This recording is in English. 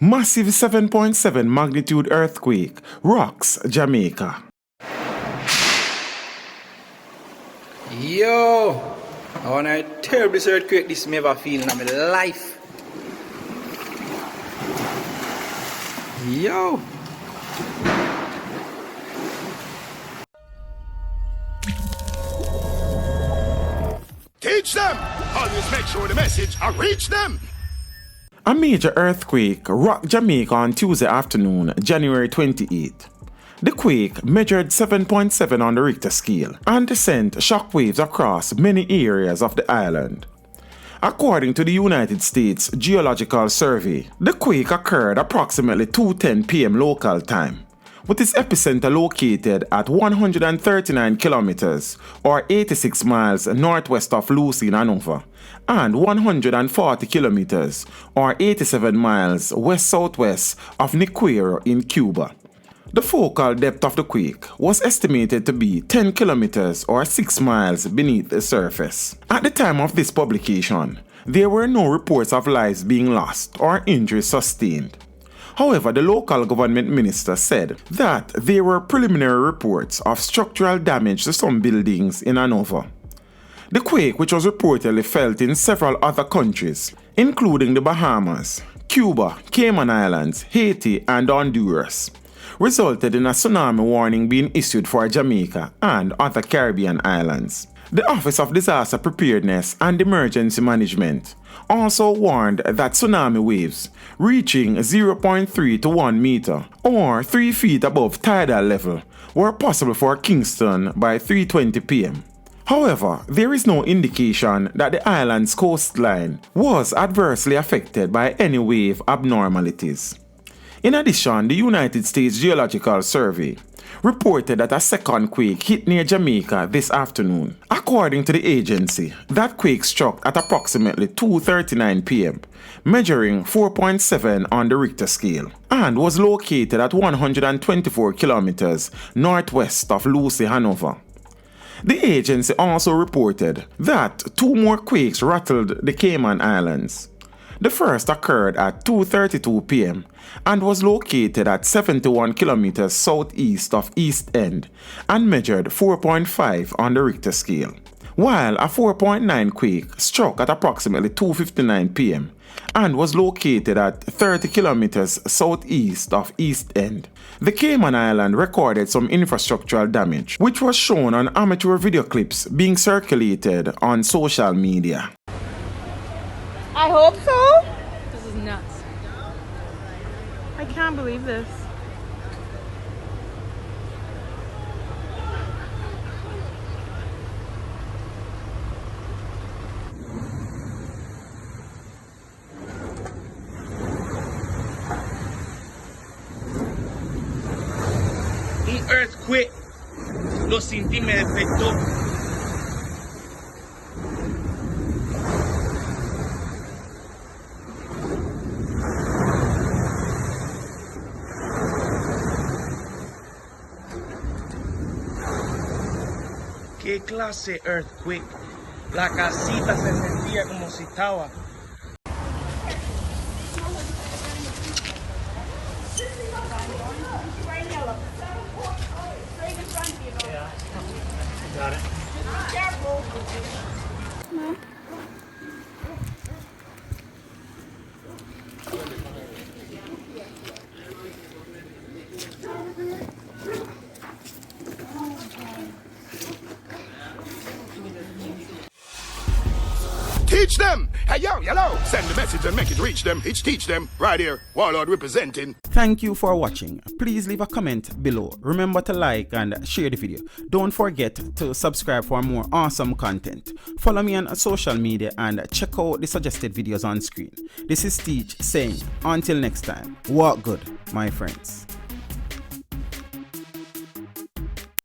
Massive 7.7 magnitude earthquake rocks Jamaica. Yo! I want to terrible this earthquake this me ever feel in my life. Yo! Teach them! Always make sure the message will reach them! A major earthquake rocked Jamaica on Tuesday afternoon, January 28. The quake measured 7.7 on the Richter scale and sent shockwaves across many areas of the island. According to the United States Geological Survey, the quake occurred approximately 2:10 p.m. local time, with its epicenter located at 139 kilometers or 86 miles northwest of Lucea in Hanover and 140 kilometers or 87 miles west-southwest of Niquero in Cuba. The focal depth of the quake was estimated to be 10 kilometers or 6 miles beneath the surface. At the time of this publication, there were no reports of lives being lost or injuries sustained. However, the local government minister said that there were preliminary reports of structural damage to some buildings in Hanover. The quake, which was reportedly felt in several other countries, including the Bahamas, Cuba, Cayman Islands, Haiti, and Honduras, resulted in a tsunami warning being issued for Jamaica and other Caribbean islands. The Office of Disaster Preparedness and Emergency Management also warned that tsunami waves reaching 0.3 to 1 meter or 3 feet above tidal level were possible for Kingston by 3:20 p.m. However, there is no indication that the island's coastline was adversely affected by any wave abnormalities. In addition, the United States Geological Survey reported that a second quake hit near Jamaica this afternoon. According to the agency, that quake struck at approximately 2:39 p.m., measuring 4.7 on the Richter scale, and was located at 124 kilometers northwest of Lucea, Hanover. The agency also reported that 2 more quakes rattled the Cayman Islands. The first occurred at 2:32 p.m. and was located at 71 kilometers southeast of East End and measured 4.5 on the Richter scale, while a 4.9 quake struck at approximately 2:59 p.m. and was located at 30 kilometers southeast of East End. The Cayman Island recorded some infrastructural damage, which was shown on amateur video clips being circulated on social media. I hope so. This is nuts. I can't believe this. Un earthquake. Lo sentí, me despertó. ¿Qué clase de earthquake? La casita se sentía como si estaba. Got it. Teach them! Hey, yo, hello! Send the message and make it reach them. It's teach them. Right here, Warlord representing. Thank you for watching. Please leave a comment below. Remember to like and share the video. Don't forget to subscribe for more awesome content. Follow me on social media and check out the suggested videos on screen. This is Teach saying, until next time, walk good, my friends.